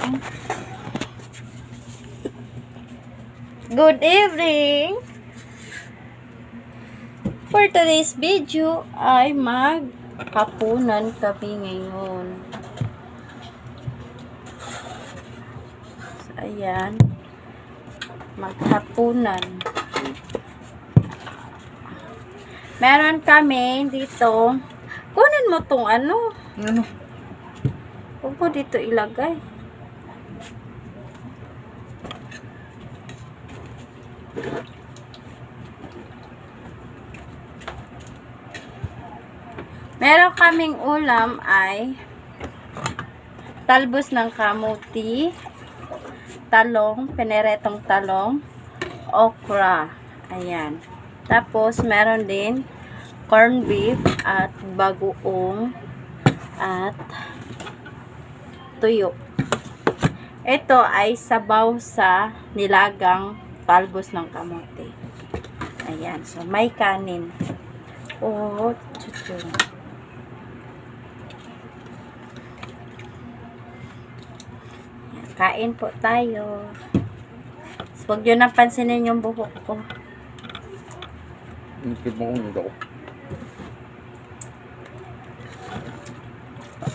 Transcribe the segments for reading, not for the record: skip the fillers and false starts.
Good evening! For today's video ay maghapunan kami ngayon. So, ayan. Maghapunan. Meron kami dito. Kunin mo tong ano. Ano? Huwag mo dito ilagay. Meron kaming ulam ay talbos ng kamuti, talong, pineretong talong, okra. Ayan. Tapos, meron din corned beef at bagoong at tuyo. Ito ay sabaw sa nilagang talbos ng kamote. Ayan. So, may kanin. Oh, chuchu. Kain po tayo. So, huwag nyo nang pansinin yung buhok ko. Nagkip mo kung ako.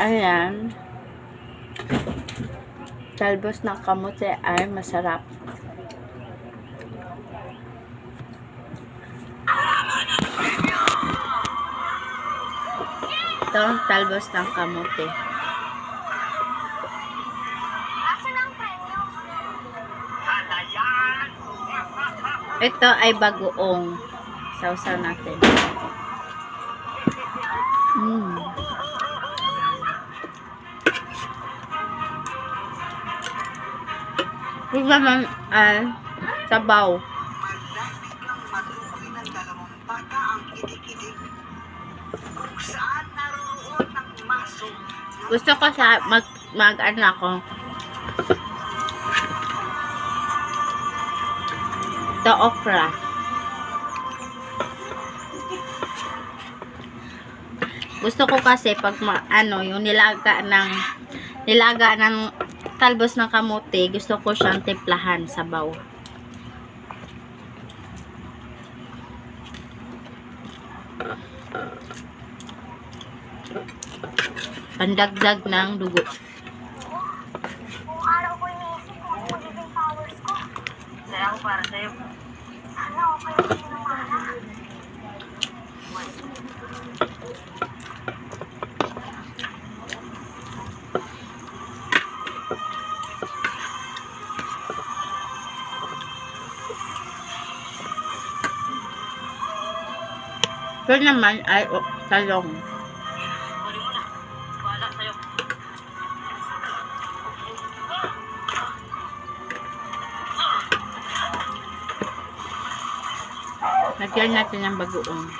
Ayan. Talbos ng kamote ay masarap. Ito, talbos ng kamote. Ito ay bagoong. Sausaw natin. Ito naman ay sabaw. Gusto ko sa mag-ano ako. The okra. Gusto ko kasi pag yung nilaga ng talbos ng kamote, gusto ko siyang timplahan sabaw. Pandagdag ng dugo. Kung araw ko iniisip kung magiging powers ko. Saya ako para sa'yo. Sana okay ako sinumala. Ito naman ay talong. Kunin mo na. Wala sa'yo. Lagyan natin ng bagoong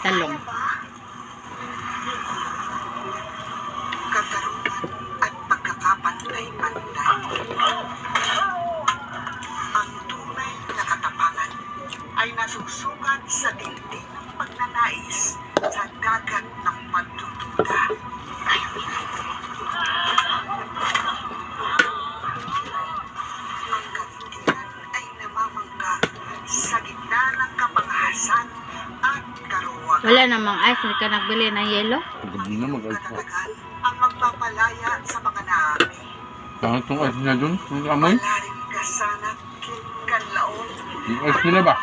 talong. Katarungan at pagkakapantay-pantay. Ang tunay na katapangan ay nasusukat sa dingding ng pagnanais sa dagat ng pagdududa. Ang kalindigan ay namamangka sa gitna ng kapangahasan at karuwagan. Wala namang ice. Hindi ka nagbili ng yelo? Gabi na mag-ice ko. Katatagan ang magpapalaya sa mga naami. Saan itong ice niya dun? Yung amoy? Malaring kasanat kinkanlaon. Yung ice nila ba?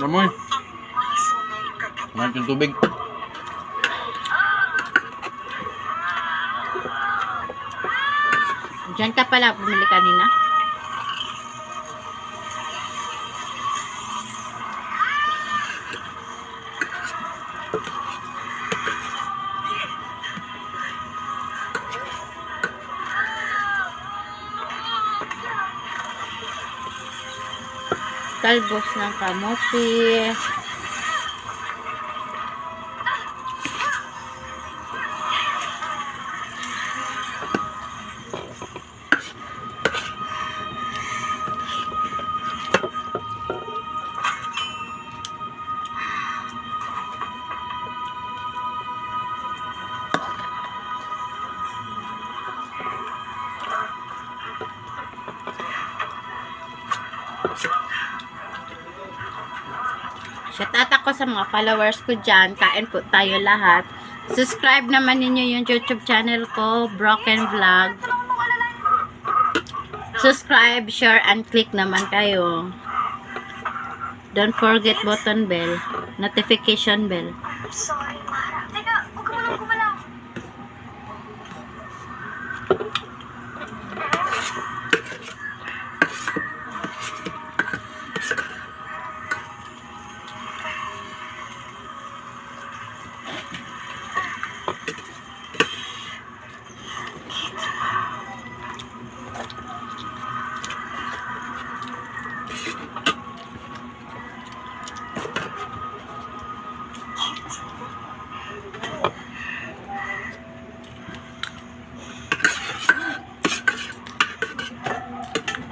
Amoy? Ang maso ng katapat. Kumain yung tubig. Diyan ka pala bumili kanina. Talbos ng kamote. Shout out ako sa mga followers ko dyan. Kain po tayo lahat. Subscribe naman ninyo yung YouTube channel ko, Broken Vlog. Subscribe, share, and click naman kayo. Don't forget button bell, notification bell. Sorry, Mara. Teka, huwag ka munang gumalaw.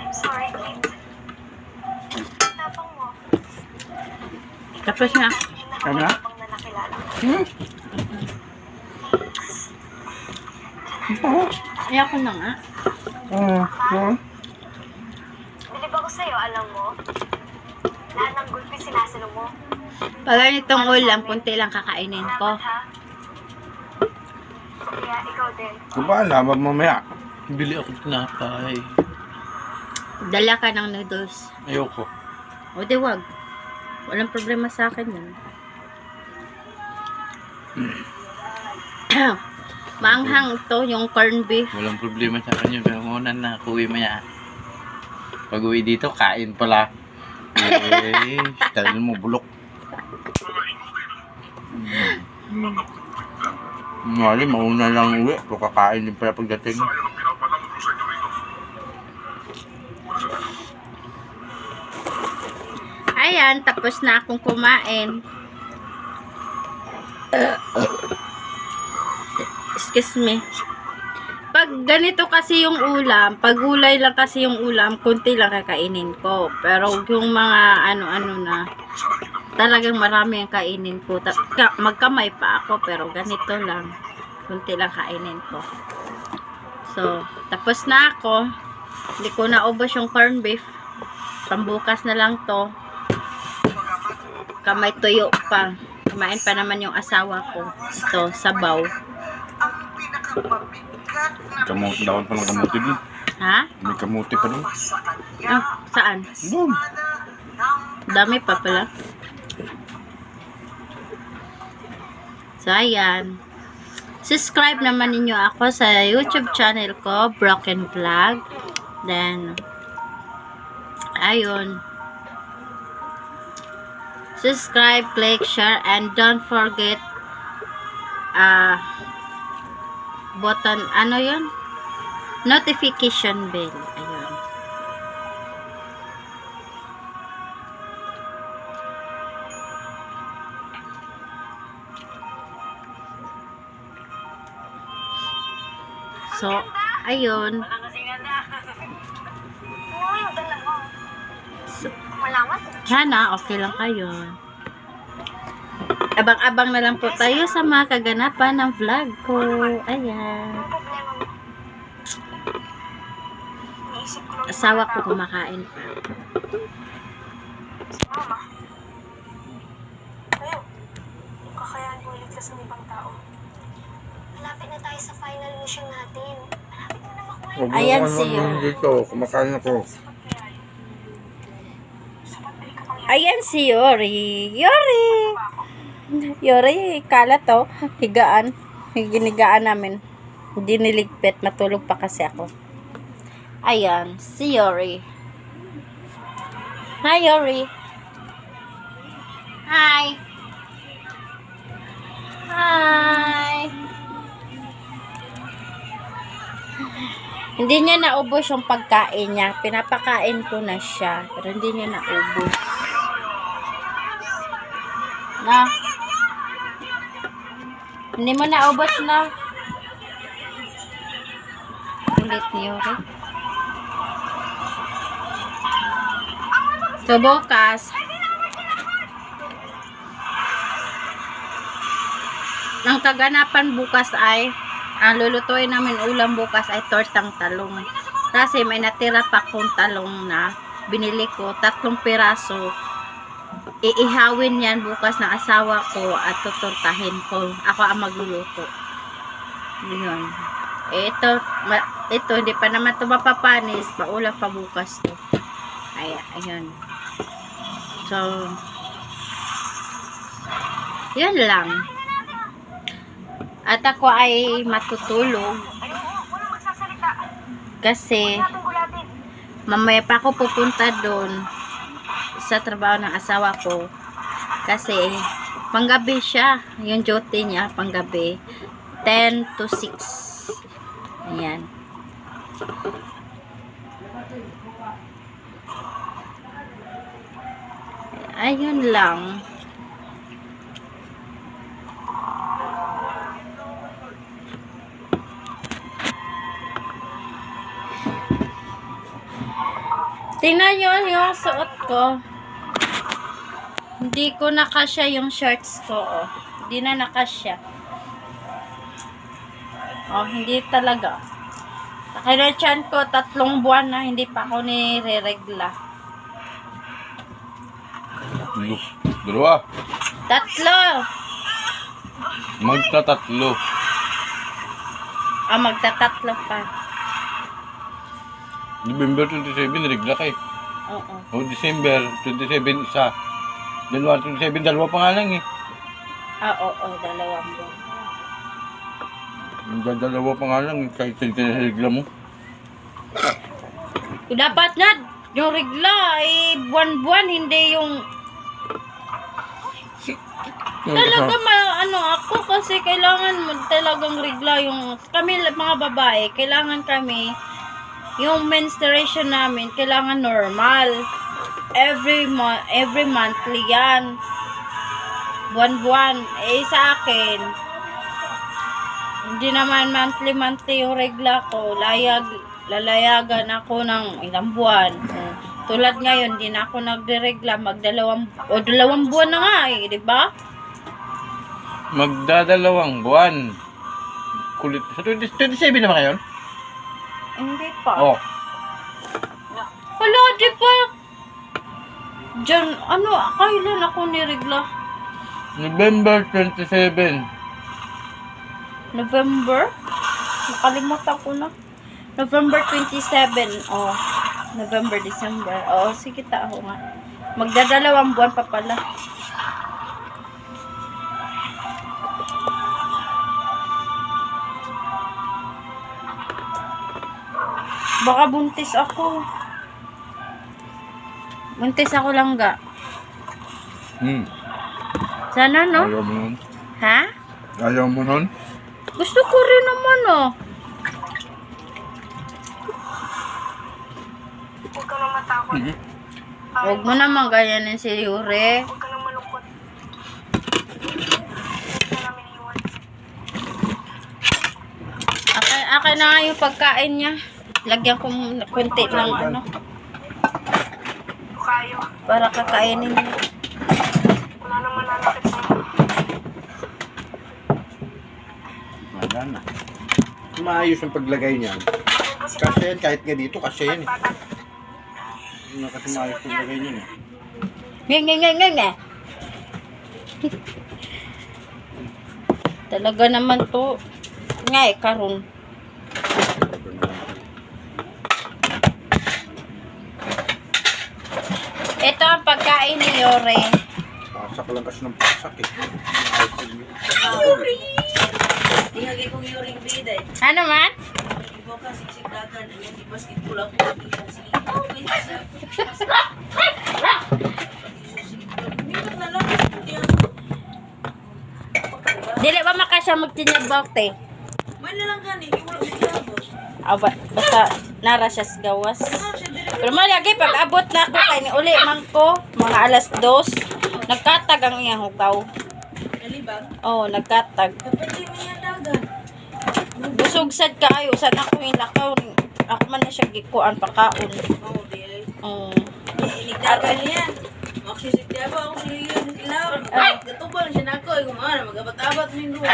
I'm sorry, Kate. Tapang mo. Tapos na. Kami na? Tapang na nakilala ko. Ayoko na nga. Bilib ako sa'yo, alam mo. Lahat ng gulpi sinasalo mo. Pag ganitong ulam, kunti lang kakainin ko. Salamat, ha? Kaya ikaw din. Kung ba, alam, mamaya. Bili ako tinapay. Dala ka ng noodles. Ayoko. O di wag. Walang problema sa akin yun. Maanghang ito, yung corned beef. Walang problema sa akin yun. Pero muna na, kuwi maya. Pag uwi dito, kain pala. Eh, dahil mo bulok. Mali, mauna lang uwi. Kung kakain din pala pagdating. Ayan, tapos na akong kumain. Excuse me. Pag ganito kasi yung ulam, pag gulay lang kasi yung ulam, kunti lang kakainin ko. Pero yung mga ano-ano na, talagang marami ang kainin ko. Magkamay pa ako, pero ganito lang. Kunti lang kainin ko. So, tapos na ako. Hindi ko naubos yung corned beef. Pambukas na lang to. Kamay tuyo pa. Kumain pa naman yung asawa ko. Ito, sabaw. Ang pinakamabigat na Kamuti, dawan pa ng kamuti dun. Ha? May kamuti pa dun. sa kanya Ah, saan? Dun. Dami pa pala. So, ayan. Subscribe naman ninyo ako sa YouTube channel ko, Broken Vlog. Then, ayun. Subscribe, click, share, and don't forget button, ano yun? Notification bell. Ayun. So, ayun. Oo, yung dala mo. Malaman? Sana, okay lang kayo. Abang-abang na lang po tayo sa mga kaganapan ng vlog ko. Ayan. Ang problema mo. Naisip ko lang Asawa ko kumakain pa. si Mama. Ayun. Yung kakayahan kong iligtas ng ibang tao. Malapit na tayo sa final mission natin. Malapit mo na makuha yung Ayan siya. Dito, kumakain ako. Ayan si Yori. Yori! Yori, kala to. Higaan. Hinigaan namin. Hindi niligpit. Matulog pa kasi ako. Ayan, si Yori. Hi, Yori. Hi. Hi. Hindi niya naubos yung pagkain niya. Pinapakain ko na siya. Pero hindi niya naubos. Na. Hindi mo naubos na. Ulit ni Yori. So, bukas. Ang kaganapan bukas ay ang lulutuin namin ulam bukas ay tortang talong. Kasi may natira pa kong talong na binili ko, 3 piraso. iihawin yan bukas ng asawa ko at tuturtahin ko. Ako ang magluluto. Yun. Ito, hindi pa naman ito mapapanis. Paulam pa bukas to. Ayun. So, yan lang. At ako ay matutulog. Walang magsasalita. Kasi, Natin gulatin. mamaya pa ako pupunta doon sa trabaho ng asawa ko. Kasi, panggabi siya. Yung duty niya, panggabi. 10 to 6. Ayan. Ayun lang. Tingnan nyo yung suot ko. Hindi ko nakasya yung shorts ko. Oh. Hindi na nakasya. Oh, hindi talaga. Nakinachan ko 3 buwan na hindi pa ako nire-regla. Dalawa. 3! Magtatatlo. Magtatatlo pa. November 27, regla ka eh. Oo. O December 27, isa. January 27, dalawa pa nga lang eh. Oo, 2 buwan. Dalawa pa nga lang, kahit sa regla mo. Dapat na, yung regla, buwan-buwan, hindi yung talaga ako kasi kailangan mo talagang regla yung kami mga babae, kailangan kami yung menstruation namin kailangan normal. Every monthly yan. Buwan-buwan. Sa akin hindi naman monthly yung regla ko. Lalayagan ako ng ilang buwan. Tulad ngayon, hindi na ako nagre-regla. 2 buwan na nga di ba? Magdadalawang buwan. Kulit. Sa 27 na ba ngayon? Hindi pa. Oh. Wala, di pa. Diyan, kailan ako niregla? November 27. November? Nakalimutan ko na. November 27. Oh. November, December. Oh, sige ako nga. Magdadalawang buwan pa pala. Baka buntis ako. Buntis ako lang ga. Sana no? Ayaw mo nun? Ha? Ayaw mo nun? Gusto ko rin naman oh. Huwag ka nang matakot. Huwag mo naman ganyanin si Yuri. Huwag ka nang malungkot. Huwag ka namin iwan. Akin na nga yung pagkain niya. Lagyan ko konti ng Kayo. para kakainin niya. Wala naman nanakit sa'yo. Wala na. Maayos ang paglagay niyan. Kasi yan, kahit nga dito, kasi yan eh. Hindi na kasi maayos paglagay niyan eh. Nga. Talaga naman to. Nga karon. Ito ang pagkain ni Yore. Pasak lang kasi ng pasak eh. Yuri! Ano man? Dili ba makasya magtinyabak te? May na lang gani, wala ko labos. Basta nara siya sa gawas. Pero malagi pag abot na ako kay ni uli man ko mga alas 2 nagkatag ang iyang hugaw. Nalibang. Oh, nagkatag. Dapat di mo yan dagan. Busog sad kaayo sad ako yung lakaw. Ako man na siya gikuan pakaon. Oo, di. Oh. Iligdagan niyan. Maksisik niya ba ako siya yun ilaw. Gatubal siya na ako. Kumana, mag-abat-abat mo yung luwa.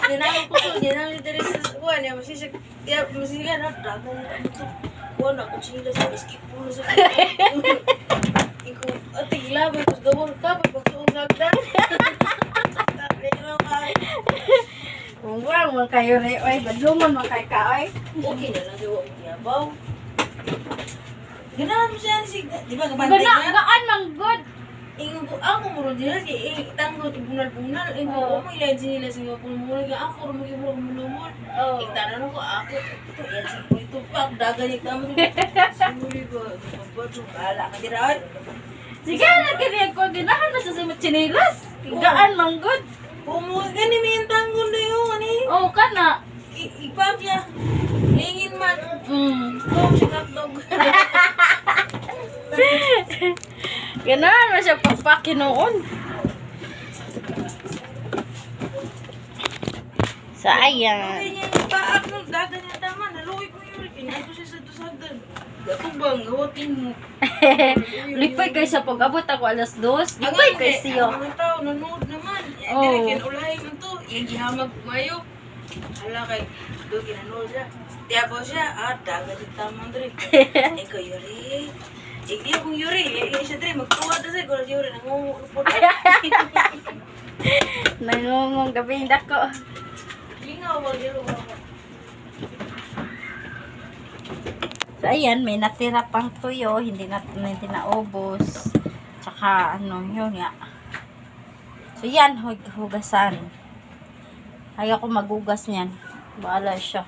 Yan ako kusog. Yan ang literis sa kuwan. Yan masisik. Yan masisik na. Dragon. Kuwan ako sila sa basketball sa Ikaw, ating laban, tapos gawang ka, pagpagsuong nagdan. Pero kay, Wow, mga kayo rin, oy, badlungon mga kay ka, oy. okay na lang gawa mo yabaw. Ganahan mo siya, di ba, kabantay Gana, ka? gaan mang good. Ingo ko, ako mo rin dyan, kaya tanggol, bunal-bunal. Ingo ko, may ilan sila sa mga pulmula, kaya ako rin mag-ibro ang mulumol. Oh. Iktanan ako, ako, ito, yan sa ito pa, dagan yung tamo rin. Sumuli ko, ba't ala ka dira, oy. Sige, nagkiriyan ko, ganahan na sa simot chinilas. Gaan mang good. Umuwi ka ni may tanggol na yun, ani. Oh, kana. Ipap niya. Lingin man. Dog siya hotdog. Ganahan na siya pagpakinoon. Sayang. Ay, niya yung paak ng dagan niya tama. Naluwi ko yun. Pinato siya sa dusagdan. Gato bang, gawatin mo. Lipay kayo sa pag-abot ako alas 2. Ang Lipay kayo siya. Ang mga tao, nanood naman. Oh. Direkin ulahin man to. Yung gihamag mayo. Hala kay, doon ginanood siya. Tiyabaw siya. Dagan yung tamang dre. Ikaw yuri. Hindi akong yuri. Siya dre, magtuwa na siya. Kung yuri, nangungupot. Nangungong gabing dako. Lingaw, wag yun. So, ayan, may natira pang tuyo, hindi naubos. Tsaka, yun nga. So, yan, hugasan. Ayaw ko maghugas niyan. Bahala siya.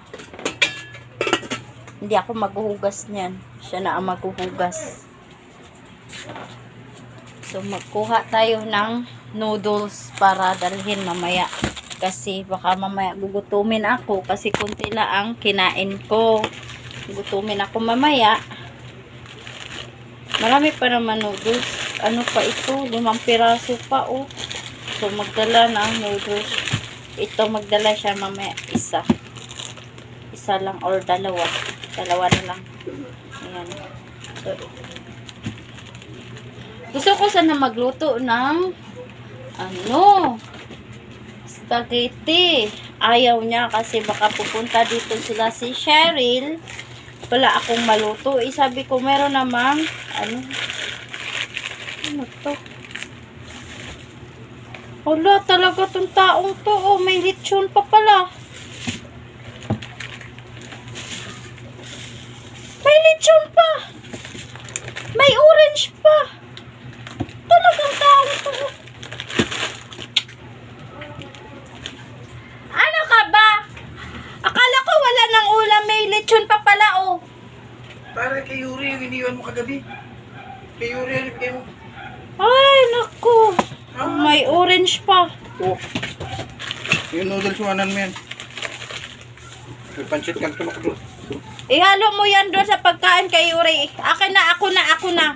Hindi ako maghuhugas niyan. Siya na ang maghuhugas. So, magkuha tayo ng noodles para dalhin mamaya. Kasi baka mamaya gugutumin ako kasi kunti lang ang kinain ko. Gutumin ako mamaya. Marami pa naman noodles. Ano pa ito? 5 piraso pa, oh. So, magdala ng noodles. Ito, magdala siya mamaya. Isa lang or dalawa. Dalawa na lang. Ayan. So, gusto ko sana magluto ng spaghetti. Ayaw niya kasi baka pupunta dito sila si Cheryl. Wala akong maluto. Sabi ko, meron namang, ano to? Wala talaga tong taong to. Oh, may lechon pa pala. May lechon pa. May orange pa. Talagang taong to. Ano ka ba? Akala ko wala ng ulam. May lechon pa pala, oh. Para kay Yuri, yung iniwan mo kagabi. Kay Yuri, ano bigay mo? Ay, naku. May orange pa. Oh. Yung noodles, wanan mo yan. May pancit kang tumak doon. Ihalo mo yan doon sa pagkain kay Yuri. Akin na, ako na.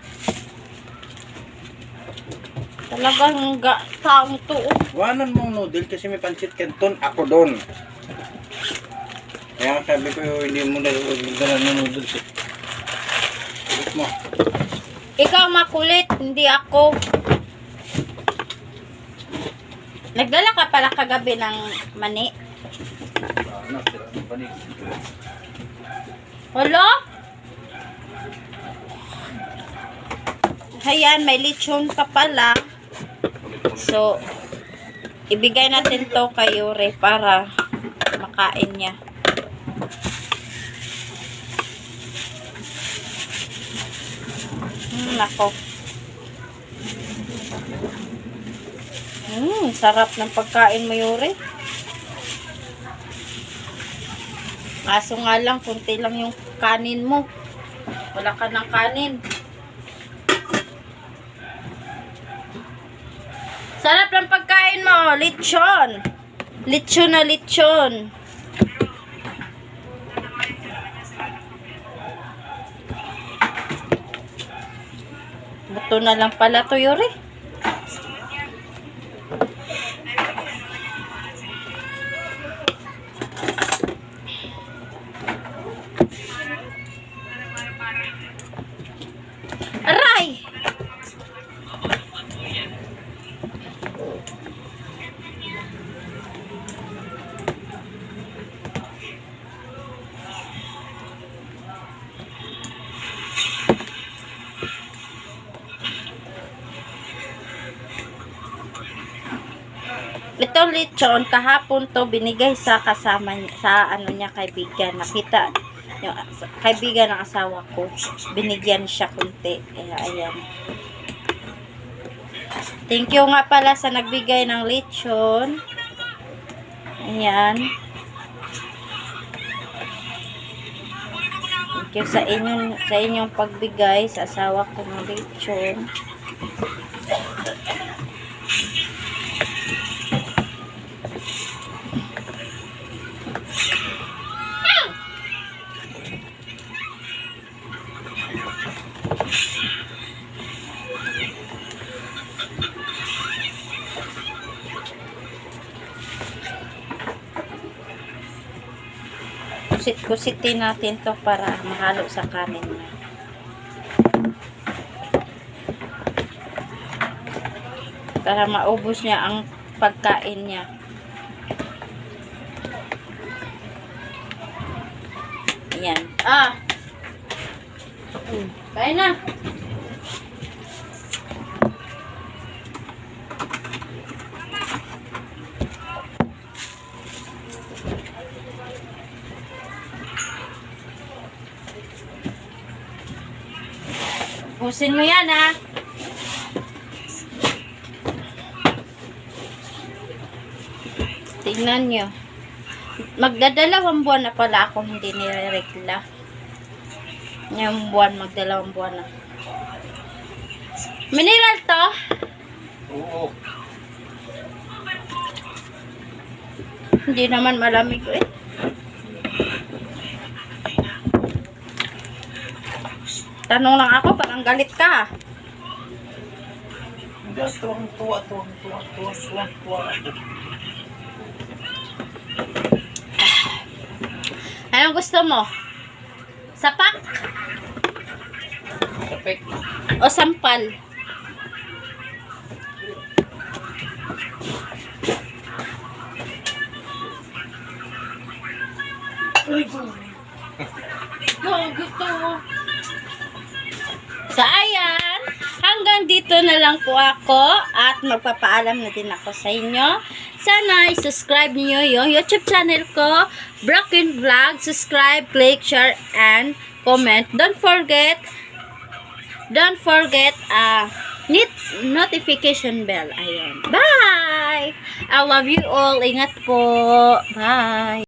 Talagang taong to. Oh. Wanan mo ang noodle kasi may pancit kanton. Ako doon. Kaya sabi ko, hindi mo nagdala ng noodles. Ulit mo. Ikaw makulit, hindi ako. Nagdala ka pala kagabi ng mani. Hello? Ayan, may lechon pa pala. So, ibigay natin to kay Yuri para makain niya. Nako. Sarap ng pagkain mo, Yuri. Kaso nga lang, kunti lang yung kanin mo. Wala ka ng kanin. Sarap ng pagkain mo, lechon. Lechon na lechon. Buto na lang pala to, Yuri. Aray! lechon, kahapon to binigay sa kasama niya, sa ano niya kaibigan. Nakita yung kaibigan ng asawa ko. Binigyan siya kunti. Kaya ayan. Thank you nga pala sa nagbigay ng lechon. Ayan. Thank you sa inyong pagbigay sa asawa ko ng lechon. Kusit-kusitin natin to para mahalo sa kanin na. Para maubos niya ang pagkain niya. Ayan. Kain na. Pusin mo yan, ha? Tingnan nyo. Magdadalawang buwan na pala ako hindi nireregla. Ngayong buwan, magdalawang buwan na. Mineral to? Oo. Hindi naman malamig eh. Tanong lang ako, parang galit ka. Hindi, tuwa. Anong gusto mo? Sapak? Kapit. O sampal? Gusto mo. So, ayan. Hanggang dito na lang po ako at magpapaalam na din ako sa inyo. Sana i-subscribe niyo yung YouTube channel ko, Broken Vlog. Subscribe, click, share, and comment. Don't forget notification bell. Ayan. Bye! I love you all. Ingat po. Bye!